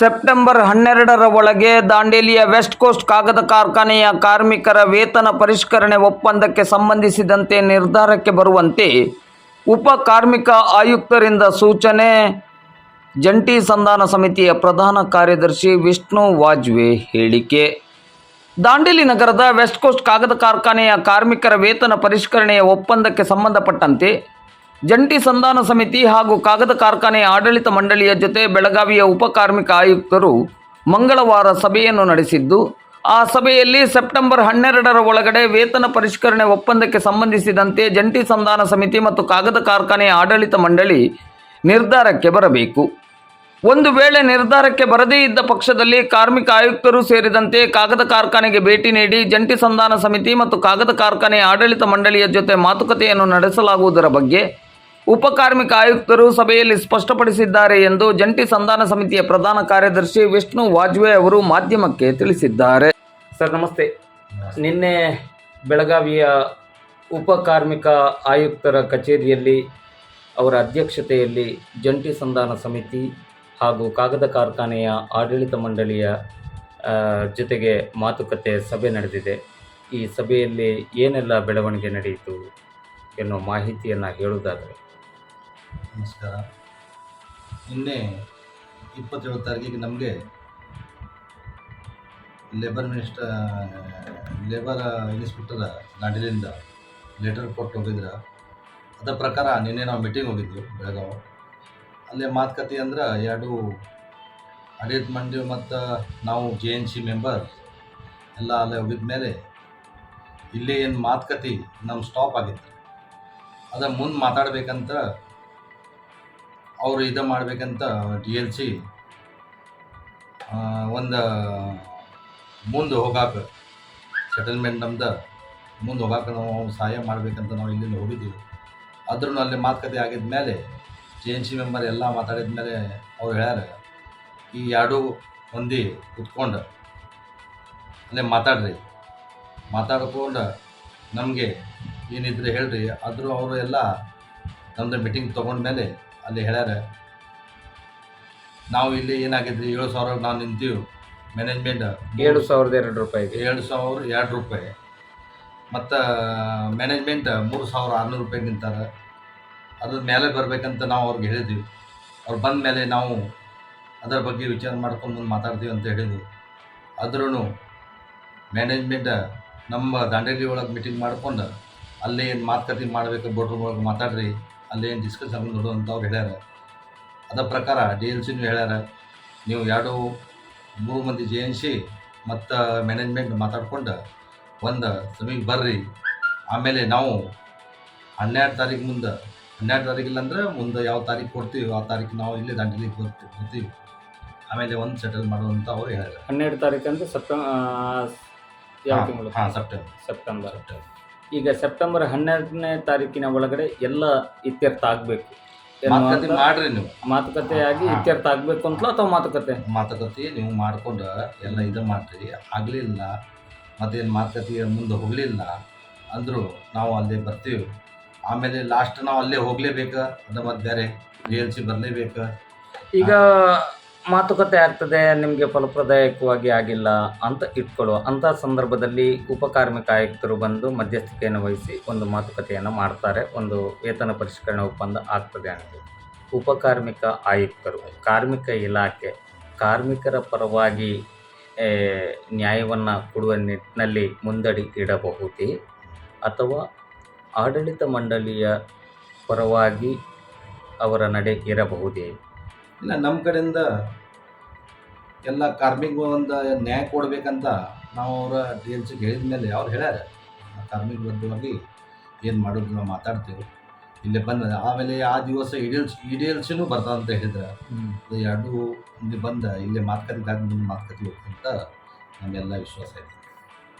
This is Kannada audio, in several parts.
ಸೆಪ್ಟೆಂಬರ್ 12ರ ಒಳಗೆ ದಾಂಡೇಲಿಯ ವೆಸ್ಟ್ ಕೋಸ್ಟ್ ಕಾಗದ ಕಾರ್ಖಾನೆಯ ಕಾರ್ಮಿಕರ ವೇತನ ಪರಿಷ್ಕರಣೆ ಒಪ್ಪಂದಕ್ಕೆ ಸಂಬಂಧಿಸಿದಂತೆ ನಿರ್ಧಾರಕ್ಕೆ ಬರುವಂತೆ ಉಪ ಕಾರ್ಮಿಕ ಆಯುಕ್ತರಿಂದ ಸೂಚನೆ. ಜಂಟಿ ಸಂಧಾನ ಸಮಿತಿಯ ಪ್ರಧಾನ ಕಾರ್ಯದರ್ಶಿ ವಿಷ್ಣು ವಾಜ್ವೆ ಹೇಳಿಕೆ. ದಾಂಡೇಲಿ ನಗರದ ವೆಸ್ಟ್ ಕೋಸ್ಟ್ ಕಾಗದ ಕಾರ್ಖಾನೆಯ ಕಾರ್ಮಿಕರ ವೇತನ ಪರಿಷ್ಕರಣೆಯ ಒಪ್ಪಂದಕ್ಕೆ ಸಂಬಂಧಪಟ್ಟಂತೆ ಜಂಟಿ ಸಂಧಾನ ಸಮಿತಿ ಹಾಗೂ ಕಾಗದ ಕಾರ್ಖಾನೆಯ ಆಡಳಿತ ಮಂಡಳಿಯ ಜೊತೆ ಬೆಳಗಾವಿಯ ಉಪ ಕಾರ್ಮಿಕ ಆಯುಕ್ತರು ಮಂಗಳವಾರ ಸಭೆಯನ್ನು ನಡೆಸಿದ್ದು, ಆ ಸಭೆಯಲ್ಲಿ ಸೆಪ್ಟೆಂಬರ್ 12ರ ಒಳಗಡೆ ವೇತನ ಪರಿಷ್ಕರಣೆ ಒಪ್ಪಂದಕ್ಕೆ ಸಂಬಂಧಿಸಿದಂತೆ ಜಂಟಿ ಸಂಧಾನ ಸಮಿತಿ ಮತ್ತು ಕಾಗದ ಕಾರ್ಖಾನೆಯ ಆಡಳಿತ ಮಂಡಳಿ ನಿರ್ಧಾರಕ್ಕೆ ಬರಬೇಕು. ಒಂದು ವೇಳೆ ನಿರ್ಧಾರಕ್ಕೆ ಬರದೇ ಇದ್ದ ಪಕ್ಷದಲ್ಲಿ ಕಾರ್ಮಿಕ ಆಯುಕ್ತರು ಸೇರಿದಂತೆ ಕಾಗದ ಕಾರ್ಖಾನೆಗೆ ಭೇಟಿ ನೀಡಿ ಜಂಟಿ ಸಂಧಾನ ಸಮಿತಿ ಮತ್ತು ಕಾಗದ ಕಾರ್ಖಾನೆಯ ಆಡಳಿತ ಮಂಡಳಿಯ ಜೊತೆ ಮಾತುಕತೆಯನ್ನು ನಡೆಸಲಾಗುವುದರ ಬಗ್ಗೆ ಉಪ ಕಾರ್ಮಿಕ ಆಯುಕ್ತರು ಸಭೆಯಲ್ಲಿ ಸ್ಪಷ್ಟಪಡಿಸಿದ್ದಾರೆ ಎಂದು ಜಂಟಿ ಸಂಧಾನ ಸಮಿತಿಯ ಪ್ರಧಾನ ಕಾರ್ಯದರ್ಶಿ ವಿಷ್ಣು ವಾಜ್ವೆ ಅವರು ಮಾಧ್ಯಮಕ್ಕೆ ತಿಳಿಸಿದ್ದಾರೆ. ಸರ್ ನಮಸ್ತೆ. ನಿನ್ನೆ ಬೆಳಗಾವಿಯ ಉಪ ಕಾರ್ಮಿಕ ಆಯುಕ್ತರ ಕಚೇರಿಯಲ್ಲಿ ಅವರ ಅಧ್ಯಕ್ಷತೆಯಲ್ಲಿ ಜಂಟಿ ಸಂಧಾನ ಸಮಿತಿ ಹಾಗೂ ಕಾಗದ ಕಾರ್ಖಾನೆಯ ಆಡಳಿತ ಮಂಡಳಿಯ ಜೊತೆಗೆ ಮಾತುಕತೆ ಸಭೆ ನಡೆದಿದೆ. ಈ ಸಭೆಯಲ್ಲಿ ಏನೆಲ್ಲ ಬೆಳವಣಿಗೆ ನಡೆಯಿತು ಎನ್ನುವ ಮಾಹಿತಿಯನ್ನು ಹೇಳುವುದಾದರೆ. ನಮಸ್ಕಾರ. ನಿನ್ನೆ 27 ತಾರೀಕಿಗೆ ನಮಗೆ ಲೇಬರ್ ಇನ್ಸ್ಪೆಕ್ಟರ್ ದಾಂಡೇಲಿಯಿಂದ ಲೆಟರ್ ಕೊಟ್ಟು ಹೋಗಿದ್ರು. ಅದರ ಪ್ರಕಾರ ನಿನ್ನೆ ನಾವು ಮೀಟಿಂಗ್ ಹೋಗಿದ್ವಿ ಬೆಳಗಾವಿ. ಅಲ್ಲೇ ಮಾತುಕತೆ ಅಂದ್ರೆ ಎರಡು ಆಡಳಿತ ಮಂಡಳಿ ಮತ್ತು ನಾವು JNC ಮೆಂಬರ್ ಎಲ್ಲ ಅಲ್ಲೇ ಹೋಗಿದ ಮೇಲೆ ಇಲ್ಲಿ ಏನು ಮಾತುಕತೆ ನಮ್ಮ ಸ್ಟಾಪ್ ಆಗಿತ್ತು. ಅದರ ಮುಂದೆ ಮಾತಾಡಬೇಕಂತ ಅವರು ಇದು ಮಾಡಬೇಕಂತ DLC ಒಂದು ಮುಂದೆ ಹೋಗಾಕ ಸೆಟಲ್ಮೆಂಟ್ ನಮ್ದು ಮುಂದೆ ಹೋಗಾಕ ನಾವು ಸಹಾಯ ಮಾಡಬೇಕಂತ ನಾವು ಇಲ್ಲಿಂದ ಹೋಗಿದ್ದೀವಿ. ಆದ್ರೂ ಅಲ್ಲಿ ಮಾತುಕತೆ ಆಗಿದ ಮೇಲೆ JNC ಮೆಂಬರ್ ಎಲ್ಲ ಮಾತಾಡಿದ ಮೇಲೆ ಅವ್ರು ಹೇಳ್ಯಾರ, ಈ ಎರಡೂ ಮಂದಿ ಕುತ್ಕೊಂಡು ಅಲ್ಲೇ ಮಾತಾಡ್ಕೊಂಡು ನಮಗೆ ಏನಿದ್ರೆ ಹೇಳ್ರಿ. ಆದರೂ ಅವರು ಎಲ್ಲ ನಮ್ಮದು ಮೀಟಿಂಗ್ ತೊಗೊಂಡ್ಮೇಲೆ ಅಲ್ಲಿ ಹೇಳ್ಯಾರ, ನಾವು ಇಲ್ಲಿ ಏನಾಗಿದ್ರಿ 7,000 ನಾವು ನಿಂತೀವಿ. ಮ್ಯಾನೇಜ್ಮೆಂಟ್ 7,002 ರೂಪಾಯಿ, 7,002 ರೂಪಾಯಿ ಮತ್ತು ಮ್ಯಾನೇಜ್ಮೆಂಟ್ 3,600 ರೂಪಾಯಿ ನಿಂತಾರೆ. ಅದ್ರ ಮೇಲೆ ಬರಬೇಕಂತ ನಾವು ಅವ್ರಿಗೆ ಹೇಳಿದ್ವಿ. ಅವ್ರು ಬಂದ ಮೇಲೆ ನಾವು ಅದರ ಬಗ್ಗೆ ವಿಚಾರ ಮಾಡ್ಕೊಂಡು ಮುಂದೆ ಮಾತಾಡ್ತೀವಿ ಅಂತ ಹೇಳಿದ್ವಿ. ಆದ್ರೂ ಮ್ಯಾನೇಜ್ಮೆಂಟ್ ನಮ್ಮ ದಾಂಡೇಲಿ ಒಳಗೆ ಮೀಟಿಂಗ್ ಮಾಡ್ಕೊಂಡು ಅಲ್ಲಿ ಏನು ಮಾತುಕತೆ ಮಾಡಬೇಕು ಬೋರ್ಡ್ರೂಮ್ ಒಳಗೆ ಮಾತಾಡ್ರಿ, ಅಲ್ಲಿ ಏನು ಡಿಸ್ಕಸ್ ಆಗಿ ನೋಡು ಅಂತ ಅವ್ರು ಹೇಳ್ಯಾರ. ಅದರ ಪ್ರಕಾರ DLCನೂ ಹೇಳ್ಯಾರ, ನೀವು 2-3 ಮಂದಿ JNC ಮತ್ತು ಮ್ಯಾನೇಜ್ಮೆಂಟ್ ಮಾತಾಡ್ಕೊಂಡು ಒಂದು ಸಮಿಗೆ ಬರ್ರಿ. ಆಮೇಲೆ ನಾವು 12 ತಾರೀಕು ಮುಂದೆ 12 ತಾರೀಕಿಲ್ಲ ಅಂದ್ರೆ ಮುಂದೆ ಯಾವ ತಾರೀಕು ಕೊಡ್ತೀವಿ ಆ ತಾರೀಕು ನಾವು ಇಲ್ಲೇ ದಾಂಡೇಲಿಗೆ ಬರ್ತೀವಿ. ಆಮೇಲೆ ಒಂದು ಸೆಟಲ್ ಮಾಡುವಂತ ಅವ್ರು ಹೇಳ್ಯಾರ. 12 ತಾರೀಕು ಅಂದರೆ ಸೆಪ್ಟೆಂಬರ್. ಈಗ ಸೆಪ್ಟೆಂಬರ್ 12ನೇ ತಾರೀಕಿನ ಒಳಗಡೆ ಎಲ್ಲ ಇತ್ಯರ್ಥ ಆಗಬೇಕು. ಮಾತುಕತೆ ಮಾಡ್ರಿ, ನೀವು ಮಾತುಕತೆಯಾಗಿ ಇತ್ಯರ್ಥ ಆಗಬೇಕು ಅಂತಲೋ ಅಥವಾ ಮಾತುಕತೆ ನೀವು ಮಾಡ್ಕೊಂಡು ಎಲ್ಲ ಇದು ಮಾಡ್ರಿ. ಆಗಲಿಲ್ಲ ಮತ್ತೇನು ಮಾತುಕತೆ ಮುಂದೆ ಹೋಗಲಿಲ್ಲ ಅಂದರೂ ನಾವು ಅಲ್ಲೇ ಬರ್ತೀವಿ. ಆಮೇಲೆ ಲಾಸ್ಟ್ ನಾವು ಅಲ್ಲೇ ಹೋಗಲೇಬೇಕು, ಅದು ಮತ್ತು ಬೇರೆ DLC ಬರಲೇಬೇಕು. ಈಗ ಮಾತುಕತೆ ಆಗ್ತದೆ, ನಿಮಗೆ ಫಲಪ್ರದಾಯಕವಾಗಿ ಆಗಿಲ್ಲ ಅಂತ ಇಟ್ಕೊಳ್ಳುವ ಅಂಥ ಸಂದರ್ಭದಲ್ಲಿ ಉಪ ಕಾರ್ಮಿಕ ಆಯುಕ್ತರು ಬಂದು ಮಧ್ಯಸ್ಥಿಕೆಯನ್ನು ವಹಿಸಿ ಒಂದು ಮಾತುಕತೆಯನ್ನು ಮಾಡ್ತಾರೆ, ಒಂದು ವೇತನ ಪರಿಷ್ಕರಣೆ ಒಪ್ಪಂದ ಆಗ್ತದೆ ಅಂತ. ಉಪ ಕಾರ್ಮಿಕ ಆಯುಕ್ತರು ಕಾರ್ಮಿಕ ಇಲಾಖೆ ಕಾರ್ಮಿಕರ ಪರವಾಗಿ ನ್ಯಾಯವನ್ನು ಕೊಡುವ ನಿಟ್ಟಿನಲ್ಲಿ ಮುಂದಡಿ ಇಡಬಹುದೇ ಅಥವಾ ಆಡಳಿತ ಮಂಡಳಿಯ ಪರವಾಗಿ ಅವರ ನಡೆ ಇರಬಹುದೇ? ಇಲ್ಲ, ನಮ್ಮ ಕಡೆಯಿಂದ ಎಲ್ಲ ಕಾರ್ಮಿಕರು ಒಂದು ನ್ಯಾಯ ಕೊಡಬೇಕಂತ ನಾವು ಅವರ DLCಗೆ ಹೇಳಿದ ಮೇಲೆ ಅವ್ರು ಹೇಳ್ಯಾರ, ಕಾರ್ಮಿಕ ಬದ್ಧವಾಗಿ ಏನು ಮಾಡೋದು ನಾವು ಮಾತಾಡ್ತೀವಿ ಇಲ್ಲೇ ಬಂದ. ಆಮೇಲೆ ಆ ದಿವಸ EDLCನೂ ಬರ್ತದೆ ಅಂತ ಹೇಳಿದ್ರೆ ಎರಡೂ ಇಲ್ಲಿ ಬಂದ ಇಲ್ಲೇ ಮಾತುಕತೆ ಹೋಗ್ತಂತ ನಮ್ಮೆಲ್ಲ ವಿಶ್ವಾಸ ಇದೆ.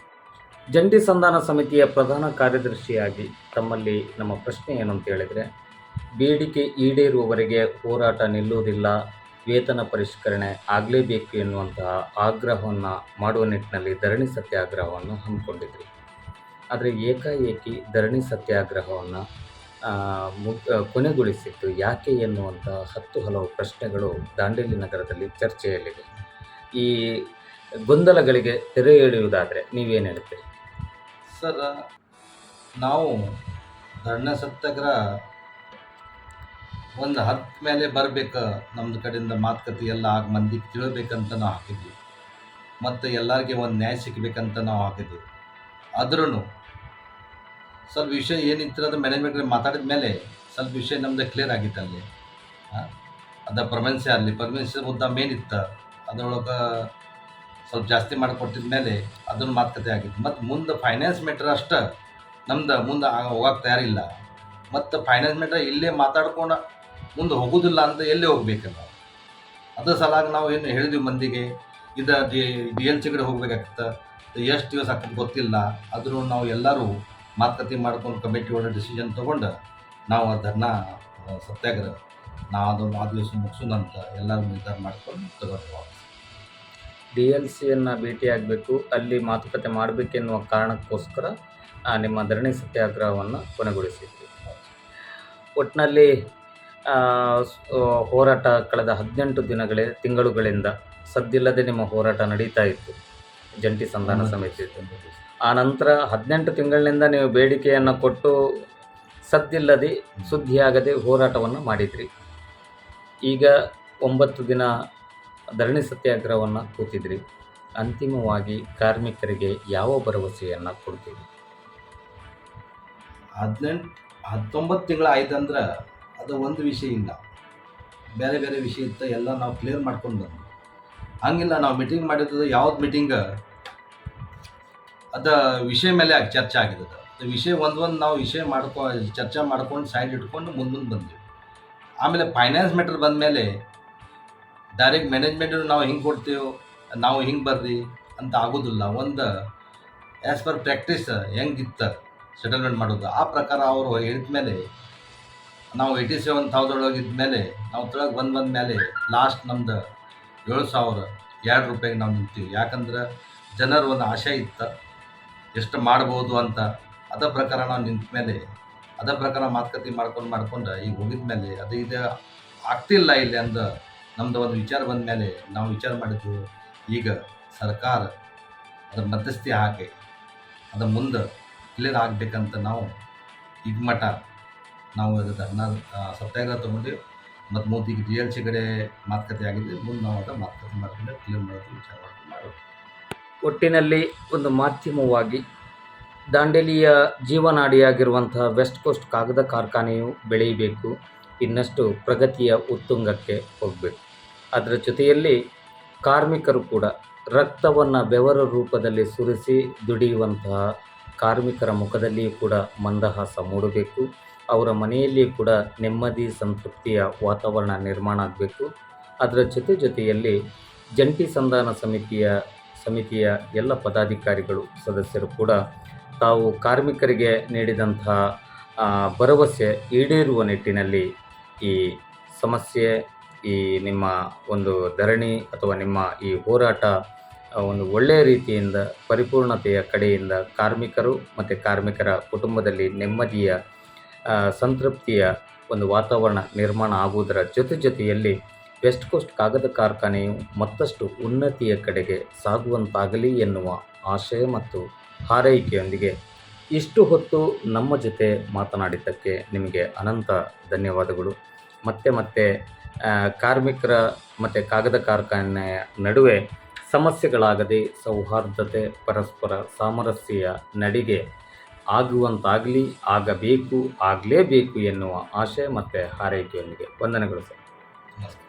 ಜಂಟಿ ಸಂಧಾನ ಸಮಿತಿಯ ಪ್ರಧಾನ ಕಾರ್ಯದರ್ಶಿಯಾಗಿ ತಮ್ಮಲ್ಲಿ ನಮ್ಮ ಪ್ರಶ್ನೆ ಏನು ಅಂತ ಹೇಳಿದರೆ, ಬೇಡಿಕೆ ಈಡೇರುವವರೆಗೆ ಹೋರಾಟ ನಿಲ್ಲುವುದಿಲ್ಲ, ವೇತನ ಪರಿಷ್ಕರಣೆ ಆಗಲೇಬೇಕು ಎನ್ನುವಂತಹ ಆಗ್ರಹವನ್ನು ಮಾಡುವ ನಿಟ್ಟಿನಲ್ಲಿ ಧರಣಿ ಸತ್ಯಾಗ್ರಹವನ್ನು ಹಮ್ಮಿಕೊಂಡಿದ್ರಿ. ಆದರೆ ಏಕಾಏಕಿ ಧರಣಿ ಸತ್ಯಾಗ್ರಹವನ್ನು ಕೊನೆಗೊಳಿಸಿದ್ದು ಯಾಕೆ ಎನ್ನುವಂಥ 10 ಹಲವು ಪ್ರಶ್ನೆಗಳು ದಾಂಡೇಲಿ ನಗರದಲ್ಲಿ ಚರ್ಚೆಯಲ್ಲಿವೆ. ಈ ಗೊಂದಲಗಳಿಗೆ ತೆರೆ ಎಳೆಯುವುದಾದರೆ ನೀವೇನು ಹೇಳ್ತೀರಿ? ಸರ್, ನಾವು ಧರಣಿ ಸತ್ಯಾಗ್ರಹ ಒಂದು ಹತ್ತು ಮೇಲೆ ಬರಬೇಕು, ನಮ್ಮದು ಕಡೆಯಿಂದ ಮಾತುಕತೆ ಎಲ್ಲ ಆಗಿ ಮಂದಿಗೆ ತಿಳಬೇಕಂತ ನಾವು ಹಾಕಿದ್ವಿ, ಮತ್ತು ಎಲ್ಲರಿಗೆ ಒಂದು ನ್ಯಾಯ ಸಿಗಬೇಕಂತ ನಾವು ಹಾಕಿದ್ವಿ. ಆದ್ರೂ ಸ್ವಲ್ಪ ವಿಷಯ ಏನಿತ್ತು ಅದು ಮ್ಯಾನೇಜ್ಮೆಂಟ್ಗೆ ಮಾತಾಡಿದ ಮೇಲೆ ಸ್ವಲ್ಪ ವಿಷಯ ನಮ್ಮದು ಕ್ಲಿಯರ್ ಆಗಿತ್ತು ಅಲ್ಲಿ. ಅದು ಪರ್ಮನೆನ್ಸಿ ಮುದ್ದ ಮೇನ್ ಇತ್ತು, ಅದರೊಳಗೆ ಸ್ವಲ್ಪ ಜಾಸ್ತಿ ಮಾಡಿಕೊಟ್ಟಿದ ಮೇಲೆ ಅದನ್ನು ಮಾತುಕತೆ ಆಗಿತ್ತು. ಮತ್ತು ಮುಂದೆ ಫೈನಾನ್ಸ್ ಮ್ಯಾಟ್ರ್ ಅಷ್ಟೇ ನಮ್ದು ಮುಂದೆ ಹೋಗಕ್ಕೆ ತಯಾರಿಲ್ಲ. ಮತ್ತು ಫೈನಾನ್ಸ್ ಮ್ಯಾಟ್ರ್ ಇಲ್ಲೇ ಮಾತಾಡ್ಕೊಂಡು ಮುಂದೆ ಹೋಗೋದಿಲ್ಲ ಅಂತ ಎಲ್ಲಿ ಹೋಗ್ಬೇಕಲ್ಲ. ಅದ್ರ ಸಲಾಗಿ ನಾವು ಏನು ಹೇಳಿದ್ವಿ ಮಂದಿಗೆ, ಇದು ಡಿ ಎಲ್ ಸಿ ಕಡೆ ಹೋಗ್ಬೇಕಾಗ್ತದೆ, ಎಷ್ಟು ದಿವಸ ಆಗ್ತದೆ ಗೊತ್ತಿಲ್ಲ. ಆದರೂ ನಾವು ಎಲ್ಲರೂ ಮಾತುಕತೆ ಮಾಡ್ಕೊಂಡು ಕಮಿಟಿ ಒಳಗೆ ಡಿಸಿಷನ್ ತೊಗೊಂಡು ನಾವು ಧರ್ನಾ ಸತ್ಯಾಗ್ರಹ ನಾವು ಅದನ್ನು ಆ ದಿವಸ ಮುಗಿಸೋಣಂತ ಎಲ್ಲರೂ ನಿರ್ಧಾರ ಮಾಡ್ಕೊಂಡು ತಗೊಂಡು DLCಯನ್ನು ಭೇಟಿಯಾಗಬೇಕು, ಅಲ್ಲಿ ಮಾತುಕತೆ ಮಾಡಬೇಕೆನ್ನುವ ಕಾರಣಕ್ಕೋಸ್ಕರ ನಿಮ್ಮ ಧರಣಿ ಸತ್ಯಾಗ್ರಹವನ್ನು ಕೊನೆಗೊಳಿಸಿದ್ವಿ. ಒಟ್ಟಿನಲ್ಲಿ ಹೋರಾಟ ಕಳೆದ 18 ತಿಂಗಳುಗಳಿಂದ ಸದ್ದಿಲ್ಲದೆ ನಿಮ್ಮ ಹೋರಾಟ ನಡೀತಾ ಇತ್ತು ಜಂಟಿ ಸಂಧಾನ ಸಮಿತಿ. ಆ ನಂತರ 18 ತಿಂಗಳಿನಿಂದ ನೀವು ಬೇಡಿಕೆಯನ್ನು ಕೊಟ್ಟು ಸದ್ದಿಲ್ಲದೆ ಸುದ್ದಿಯಾಗದೆ ಹೋರಾಟವನ್ನು ಮಾಡಿದ್ರಿ. ಈಗ 9 ದಿನ ಧರಣಿ ಸತ್ಯಾಗ್ರಹವನ್ನು ಕೂತಿದ್ರಿ. ಅಂತಿಮವಾಗಿ ಕಾರ್ಮಿಕರಿಗೆ ಯಾವ ಭರವಸೆಯನ್ನು ಕೊಡ್ತೀರಿ? 19 ತಿಂಗಳು ಆಯ್ತಂದ್ರೆ ಅದು ಒಂದು ವಿಷಯ ಇಲ್ಲ, ಬೇರೆ ಬೇರೆ ವಿಷಯ ಇತ್ತು, ಎಲ್ಲ ನಾವು ಕ್ಲಿಯರ್ ಮಾಡ್ಕೊಂಡು ಬಂದ್ವಿ. ಹಂಗಿಲ್ಲ, ನಾವು ಮೀಟಿಂಗ್ ಮಾಡಿದ್ದು ಯಾವ್ದು ಮೀಟಿಂಗ್ ಅದು ವಿಷಯ ಮೇಲೆ ಚರ್ಚೆ ಆಗಿದೆ. ಅದು ವಿಷಯ ಒಂದು ನಾವು ವಿಷಯ ಚರ್ಚೆ ಮಾಡ್ಕೊಂಡು ಸೈಡ್ ಇಟ್ಕೊಂಡು ಮುಂದೆ ಬಂದ್ವಿ. ಆಮೇಲೆ ಫೈನಾನ್ಸ್ ಮ್ಯಾಟ್ರ್ ಬಂದ ಮೇಲೆ ಡೈರೆಕ್ಟ್ ಮ್ಯಾನೇಜ್ಮೆಂಟ್ ನಾವು ಹಿಂಗೆ ಕೊಡ್ತೀವಿ, ನಾವು ಹಿಂಗೆ ಬರ್ರಿ ಅಂತ ಆಗೋದಿಲ್ಲ. ಒಂದು ಆ್ಯಸ್ ಪರ್ ಪ್ರಾಕ್ಟೀಸ್ ಹೆಂಗಿತ್ತು ಸೆಟಲ್ಮೆಂಟ್ ಮಾಡೋದು ಆ ಪ್ರಕಾರ ಅವರು ಹೇಳಿದ ಮೇಲೆ ನಾವು 87,000 ಇದ್ಮೇಲೆ ನಾವು ತೊಳಗೆ ಬಂದ ಮೇಲೆ ಲಾಸ್ಟ್ ನಮ್ದು 7,002 ರೂಪಾಯಿಗೆ ನಾವು ನಿಂತೀವಿ. ಯಾಕಂದ್ರೆ ಜನರ ಒಂದು ಆಶೆ ಇತ್ತು ಎಷ್ಟು ಮಾಡ್ಬೋದು ಅಂತ. ಅದೇ ಪ್ರಕಾರ ನಾವು ನಿಂತ ಮೇಲೆ ಅದೇ ಪ್ರಕಾರ ಮಾತುಕತೆ ಮಾಡ್ಕೊಂಡು ಈಗ ಹೋಗಿದ ಮೇಲೆ ಇದು ಆಗ್ತಿಲ್ಲ ಇಲ್ಲಿ ಅಂದ ನಮ್ಮದು ಒಂದು ವಿಚಾರ ಬಂದ ಮೇಲೆ ನಾವು ವಿಚಾರ ಮಾಡಿದ್ವಿ, ಈಗ ಸರ್ಕಾರ ಅದರ ಮಧ್ಯಸ್ಥಿ ಹಾಕಿ ಅದು ಮುಂದೆ ಕ್ಲಿಯರ್ ಆಗಬೇಕಂತ ನಾವು ಈಗ ಮಠ ನಾವು ಧರ್ನಾ ಸತ್ಯಾಗ್ರಹ ತೊಗೊಂಡು ಮತ್ತು ಮೋದಿಗೆ DLC ಕಡೆ ಮಾತುಕತೆ ಆಗಿದೆ. ಮುಂದೆ ನಾವು ಅದು ಮಾತುಕತೆ ಮಾಡ್ಕೊಂಡು ಕ್ಲಿಯರ್ ಮಾಡೋದು ವಿಚಾರ ಮಾಡೋದು. ಒಟ್ಟಿನಲ್ಲಿ ಒಂದು ಮಾಧ್ಯಮವಾಗಿ ದಾಂಡೇಲಿಯ ಜೀವನಾಡಿಯಾಗಿರುವಂತಹ ವೆಸ್ಟ್ ಕೋಸ್ಟ್ ಕಾಗದ ಕಾರ್ಖಾನೆಯು ಬೆಳೆಯಬೇಕು, ಇನ್ನಷ್ಟು ಪ್ರಗತಿಯ ಉತ್ತುಂಗಕ್ಕೆ ಹೋಗಬೇಕು. ಅದರ ಜೊತೆಯಲ್ಲಿ ಕಾರ್ಮಿಕರು ಕೂಡ ರಕ್ತವನ್ನು ಬೆವರ ರೂಪದಲ್ಲಿ ಸುರಿಸಿ ದುಡಿಯುವಂತಹ ಕಾರ್ಮಿಕರ ಮುಖದಲ್ಲಿಯೂ ಕೂಡ ಮಂದಹಾಸ ಮೂಡಬೇಕು. ಅವರ ಮನೆಯಲ್ಲಿಯೂ ಕೂಡ ನೆಮ್ಮದಿ ಸಂತೃಪ್ತಿಯ ವಾತಾವರಣ ನಿರ್ಮಾಣ ಆಗಬೇಕು. ಅದರ ಜೊತೆಯಲ್ಲಿ ಜಂಟಿ ಸಂಧಾನ ಸಮಿತಿಯ ಎಲ್ಲ ಪದಾಧಿಕಾರಿಗಳು ಸದಸ್ಯರು ಕೂಡ ತಾವು ಕಾರ್ಮಿಕರಿಗೆ ನೀಡಿದಂತಹ ಭರವಸೆ ಈಡೇರುವ ನಿಟ್ಟಿನಲ್ಲಿ ಈ ಸಮಸ್ಯೆ, ಈ ನಿಮ್ಮ ಒಂದು ಧರಣಿ ಅಥವಾ ನಿಮ್ಮ ಈ ಹೋರಾಟ ಒಂದು ಒಳ್ಳೆಯ ರೀತಿಯಿಂದ ಪರಿಪೂರ್ಣತೆಯ ಕಡೆಯಿಂದ ಕಾರ್ಮಿಕರು ಮತ್ತು ಕಾರ್ಮಿಕರ ಕುಟುಂಬದಲ್ಲಿ ನೆಮ್ಮದಿಯ ಸಂತೃಪ್ತಿಯ ಒಂದು ವಾತಾವರಣ ನಿರ್ಮಾಣ ಆಗುವುದರ ಜೊತೆಯಲ್ಲಿ ವೆಸ್ಟ್ ಕೋಸ್ಟ್ ಕಾಗದ ಕಾರ್ಖಾನೆಯು ಮತ್ತಷ್ಟು ಉನ್ನತಿಯ ಕಡೆಗೆ ಸಾಗುವಂತಾಗಲಿ ಎನ್ನುವ ಆಶಯ ಮತ್ತು ಹಾರೈಕೆಯೊಂದಿಗೆ ಇಷ್ಟು ಹೊತ್ತು ನಮ್ಮ ಜೊತೆ ಮಾತನಾಡಿದ್ದಕ್ಕೆ ನಿಮಗೆ ಅನಂತ ಧನ್ಯವಾದಗಳು. ಮತ್ತೆ ಕಾರ್ಮಿಕರ ಮತ್ತು ಕಾಗದ ಕಾರ್ಖಾನೆಯ ನಡುವೆ ಸಮಸ್ಯೆಗಳಾಗದೆ ಸೌಹಾರ್ದತೆ, ಪರಸ್ಪರ ಸಾಮರಸ್ಯ ನಡಿಗೆ ಆಗುವಂತಾಗಲಿ, ಆಗಲೇಬೇಕು ಎನ್ನುವ ಆಶಯ ಮತ್ತು ಹಾರೈಕೆಯೊಂದಿಗೆ ವಂದನೆಗಳು ಸರ್. ನಮಸ್ಕಾರ.